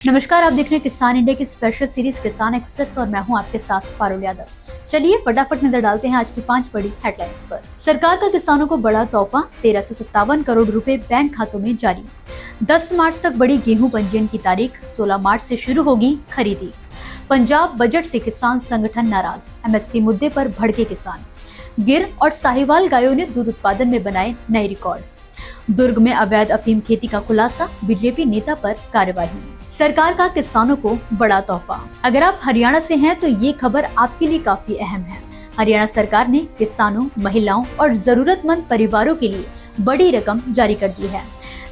नमस्कार, आप देख रहे हैं किसान इंडिया की स्पेशल सीरीज किसान एक्सप्रेस और मैं हूं आपके साथ पारुल यादव। चलिए फटाफट नजर डालते हैं आज की 5 बड़ी हेडलाइंस पर। सरकार का किसानों को बड़ा तोहफा, 1357 करोड़ रुपए बैंक खातों में जारी। 10 मार्च तक बढ़ी गेहूं पंजीयन की तारीख, 16 मार्च से शुरू होगी खरीदी। पंजाब बजट से किसान संगठन नाराज, एमएसपी मुद्दे पर भड़के किसान। गिर और साहिवाल गायों ने दूध उत्पादन में बनाए नए रिकॉर्ड। दुर्ग में अवैध अफीम खेती का खुलासा, बीजेपी नेता पर कार्रवाई। सरकार का किसानों को बड़ा तोहफा। अगर आप हरियाणा से हैं तो ये खबर आपके लिए काफी अहम है। हरियाणा सरकार ने किसानों, महिलाओं और जरूरतमंद परिवारों के लिए बड़ी रकम जारी कर दी है।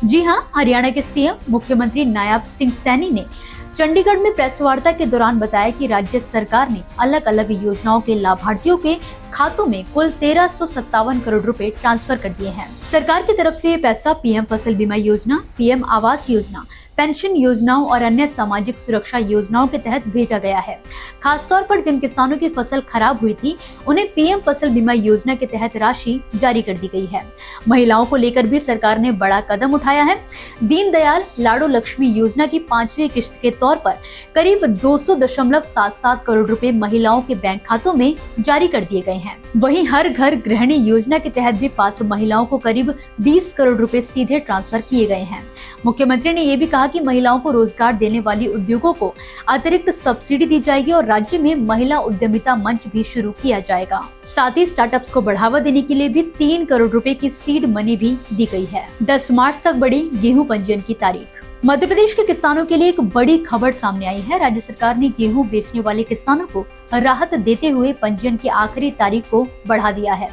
जी हां, हरियाणा के सीएम मुख्यमंत्री नायब सिंह सैनी ने चंडीगढ़ में प्रेस वार्ता के दौरान बताया कि राज्य सरकार ने अलग अलग योजनाओं के लाभार्थियों के खातों में कुल 1357 करोड़ रुपए ट्रांसफर कर दिए हैं। सरकार की तरफ से ये पैसा पीएम फसल बीमा योजना, पीएम आवास योजना, पेंशन योजनाओं और अन्य सामाजिक सुरक्षा योजनाओं के तहत भेजा गया है। खासतौर पर जिन किसानों की फसल खराब हुई थी, उन्हें पीएम फसल बीमा योजना के तहत राशि जारी कर दी गई है। महिलाओं को लेकर भी सरकार ने बड़ा कदम उठाया है। दीनदयाल लाडो लक्ष्मी योजना की 5वीं किश्त के तौर पर करीब 200.77 करोड़ रुपए महिलाओं के बैंक खातों में जारी कर दिए गए हैं। वहीं हर घर गृहिणी योजना के तहत भी पात्र महिलाओं को करीब 20 करोड़ रुपए सीधे ट्रांसफर किए गए हैं। मुख्यमंत्री ने ये भी कहा कि महिलाओं को रोजगार देने वाली उद्योगों को अतिरिक्त सब्सिडी दी जाएगी और राज्य में महिला उद्यमिता मंच भी शुरू किया जाएगा। साथ ही स्टार्टअप्स को बढ़ावा देने के लिए भी 3 करोड़ रुपए की सीड मनी भी दी गई है। 10 मार्च तक बढ़ी गेहूं पंजीयन की तारीख। मध्य प्रदेश के किसानों के लिए एक बड़ी खबर सामने आई है। राज्य सरकार ने गेहूं बेचने वाले किसानों को राहत देते हुए पंजीयन की आखिरी तारीख को बढ़ा दिया है।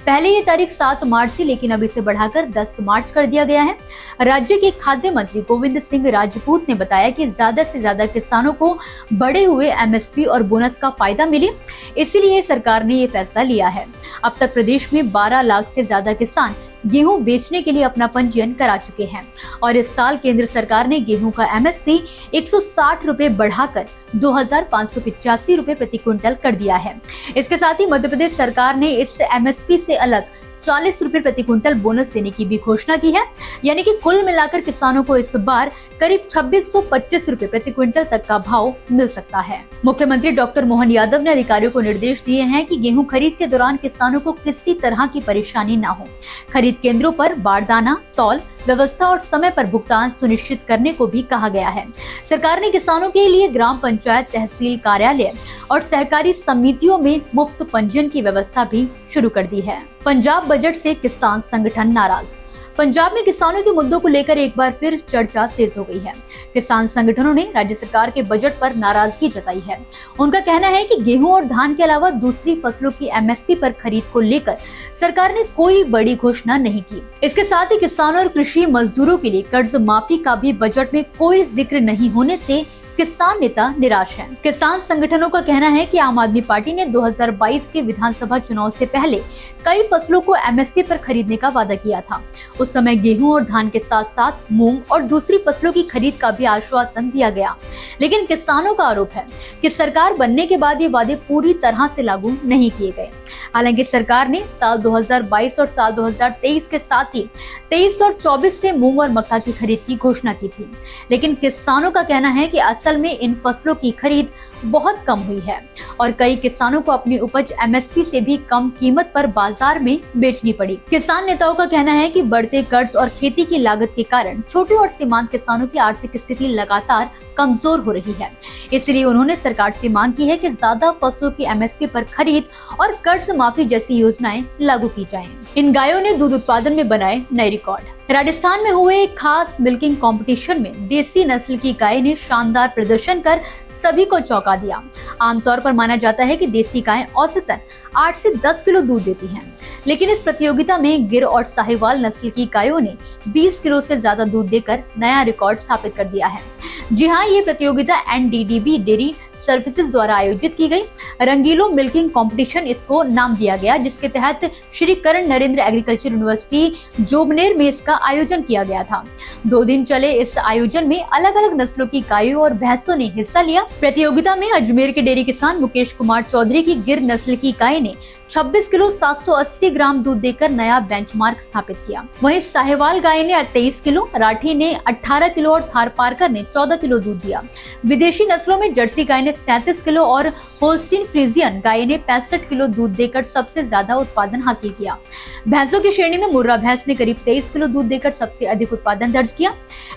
पहले ये तारीख 7 मार्च थी, लेकिन अब इसे बढ़ाकर 10 मार्च कर दिया गया है। राज्य के खाद्य मंत्री गोविंद सिंह राजपूत ने बताया कि ज्यादा से ज्यादा किसानों को बढ़े हुए एमएसपी और बोनस का फायदा मिले, इसीलिए सरकार ने ये फैसला लिया है। अब तक प्रदेश में 12 लाख से ज्यादा किसान गेहूं बेचने के लिए अपना पंजीयन करा चुके हैं और इस साल केंद्र सरकार ने गेहूं का एमएसपी 160 रुपए बढ़ाकर 2585 रुपए प्रति क्विंटल कर दिया है। इसके साथ ही मध्य प्रदेश सरकार ने इस एमएसपी से अलग 40 रुपए प्रति क्विंटल बोनस देने की भी घोषणा की है। यानी कि कुल मिलाकर किसानों को इस बार करीब 2625 रुपए प्रति क्विंटल तक का भाव मिल सकता है। मुख्यमंत्री डॉक्टर मोहन यादव ने अधिकारियों को निर्देश दिए हैं कि गेहूं खरीद के दौरान किसानों को किसी तरह की परेशानी न हो। खरीद केंद्रों पर बारदाना, तौल व्यवस्था और समय पर भुगतान सुनिश्चित करने को भी कहा गया है। सरकार ने किसानों के लिए ग्राम पंचायत, तहसील कार्यालय और सहकारी समितियों में मुफ्त पंजीयन की व्यवस्था भी शुरू कर दी है। पंजाब बजट से किसान संगठन नाराज। पंजाब में किसानों के मुद्दों को लेकर एक बार फिर चर्चा तेज हो गई है। किसान संगठनों ने राज्य सरकार के बजट पर नाराजगी जताई है। उनका कहना है कि गेहूं और धान के अलावा दूसरी फसलों की एमएसपी पर खरीद को लेकर सरकार ने कोई बड़ी घोषणा नहीं की। इसके साथ ही किसानों और कृषि मजदूरों के लिए कर्ज माफी का भी बजट में कोई जिक्र नहीं होने से किसान नेता निराश हैं। किसान संगठनों का कहना है कि आम आदमी पार्टी ने 2022 के विधानसभा चुनाव से पहले कई फसलों को एमएसपी पर खरीदने का वादा किया था। उस समय गेहूं और धान के साथ साथ मूंग और दूसरी फसलों की खरीद का भी आश्वासन दिया गया, लेकिन किसानों का आरोप है कि सरकार बनने के बाद ये वादे पूरी तरह से लागू नहीं किए गए। हालांकि सरकार ने साल 2022 और साल 2023 के साथ ही 23 और 24 से मूंग और मक्का की खरीद की घोषणा की थी, लेकिन किसानों का कहना है कि असल में इन फसलों की खरीद बहुत कम हुई है और कई किसानों को अपनी उपज एमएसपी से भी कम कीमत पर बाजार में बेचनी पड़ी। किसान नेताओं का कहना है कि बढ़ते कर्ज और खेती की लागत के कारण छोटे और सीमांत किसानों की आर्थिक स्थिति लगातार कमजोर हो रही है। इसलिए उन्होंने सरकार से मांग की है कि ज्यादा फसलों की एमएसपी पर खरीद और कर्ज माफी जैसी योजनाएं लागू की जाएं। इन गायों ने दूध उत्पादन में बनाए नए रिकॉर्ड। राजस्थान में हुए एक खास मिल्किंग कंपटीशन में देसी नस्ल की गाय ने शानदार प्रदर्शन कर सभी को चौंका दिया। आमतौर पर माना जाता है कि देसी गायें औसतन 8 से 10 किलो दूध देती हैं, लेकिन इस प्रतियोगिता में गिर और साहिवाल नस्ल की गायों ने 20 किलो से ज्यादा दूध देकर नया रिकॉर्ड स्थापित कर दिया है। जी हाँ, ये प्रतियोगिता एनडीडीबी डेयरी सर्विसेज द्वारा आयोजित की गई रंगीलो मिल्किंग कंपटीशन इसको नाम दिया गया, जिसके तहत श्री कर्ण नरेंद्र एग्रीकल्चर यूनिवर्सिटी जोबनेर में इसका आयोजन किया गया था। 2 दिन चले इस आयोजन में अलग अलग नस्लों की गायों और भैंसों ने हिस्सा लिया। प्रतियोगिता में अजमेर के डेयरी किसान मुकेश कुमार चौधरी की गिर नस्ल की गाय ने 26 किलो 780 ग्राम दूध देकर नया बेंचमार्क स्थापित किया। वहीं साहिवाल गाय ने 23 किलो, राठी ने 18 किलो और थारपारकर ने 14 किलो दूध दिया। विदेशी नस्लों में जर्सी गाय ने 37 किलो और होल्स्टीन फ्रीजियन गाय ने 65 किलो दूध देकर सबसे ज्यादा उत्पादन हासिल किया। भैंसों की श्रेणी में मुर्रा भैंस ने करीब 23 किलो दूध देकर सबसे अधिक उत्पादन दर्ज किया।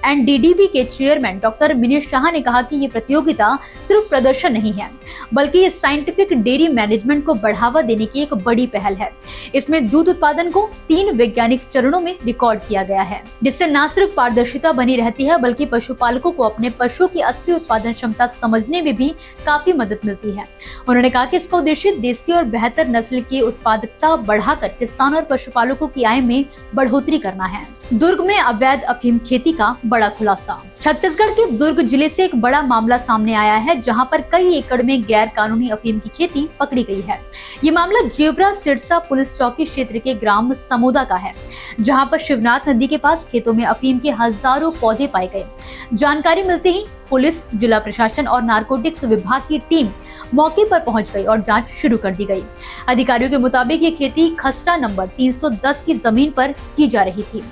एनडीडीबी के चेयरमैन डॉक्टर मिनेश शाह ने कहा कि ये प्रतियोगिता सिर्फ प्रदर्शन नहीं है, बल्कि ये साइंटिफिक डेयरी मैनेजमेंट को बढ़ावा देने की एक बड़ी पहल है। इसमें दूध उत्पादन को 3 वैज्ञानिक चरणों में रिकॉर्ड किया गया है, जिससे न सिर्फ पारदर्शिता बनी रहती है, बल्कि पशुपालकों को अपने पशुओं की असली उत्पादन क्षमता समझने में भी काफी मदद मिलती है। उन्होंने कहा कि इसका उद्देश्य देसी और बेहतर नस्ल की उत्पादकता बढ़ाकर किसान और पशुपालकों की आय में बढ़ोतरी करना है। दुर्ग में अवैध अफीम खेती का बड़ा खुलासा। छत्तीसगढ़ के दुर्ग जिले से एक बड़ा मामला सामने आया है, जहां पर कई एकड़ में गैर कानूनी अफीम की खेती पकड़ी गई है। ये मामला जेवरा सिरसा पुलिस चौकी क्षेत्र के ग्राम समोदा का है, जहां पर शिवनाथ नदी के पास खेतों में अफीम के हजारों पौधे पाए गए। जानकारी मिलते ही पुलिस, जिला प्रशासन और नारकोटिक्स विभाग की टीम मौके पर पहुंच गई और जांच शुरू कर दी गई। अधिकारियों के मुताबिक ये खेती खसरा नंबर 310 की जमीन पर की जा रही थी,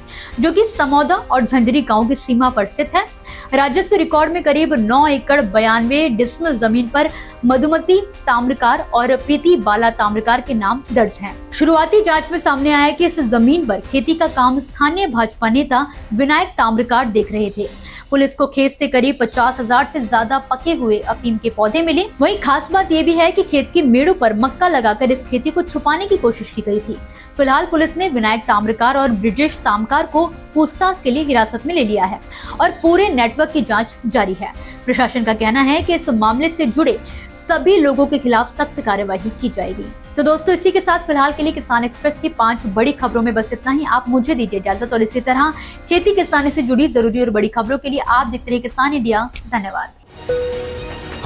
जो कि समौदा और झंझरी गांव की सीमा पर स्थित है। राजस्व रिकॉर्ड में करीब 9 एकड़ 92 डिसमिल जमीन पर मधुमती ताम्रकार और प्रीति बाला ताम्रकार के नाम दर्ज हैं। शुरुआती जांच में सामने आया कि इस जमीन पर खेती का काम स्थानीय भाजपा नेता विनायक ताम्रकार देख रहे थे। पुलिस को खेत से करीब 50,000 से ज्यादा पके हुए अफीम के पौधे मिले। वहीं खास बात यह भी है कि खेत की मेड़ों पर मक्का लगाकर इस खेती को छुपाने की कोशिश की गई थी। फिलहाल पुलिस ने विनायक ताम्रकार और ब्रिजेश ताम्रकार को पूछताछ के लिए हिरासत में ले लिया है और पूरे नेटवर्क की जांच जारी है। प्रशासन का कहना है कि इस मामले से जुड़े सभी लोगों के खिलाफ सख्त कार्यवाही की जाएगी। तो दोस्तों, इसी के साथ फिलहाल के लिए किसान एक्सप्रेस की 5 बड़ी खबरों में बस इतना ही। आप मुझे दीजिए इजाजत और इसी तरह खेती किसानी से जुड़ी जरूरी और बड़ी खबरों के लिए आप देखते रहिए किसान इंडिया। धन्यवाद।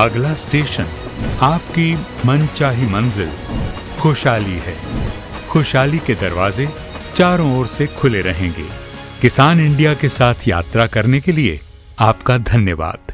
अगला स्टेशन आपकी मनचाही मंजिल खुशहाली है। खुशहाली के दरवाजे चारों ओर से खुले रहेंगे। किसान इंडिया के साथ यात्रा करने के लिए आपका धन्यवाद।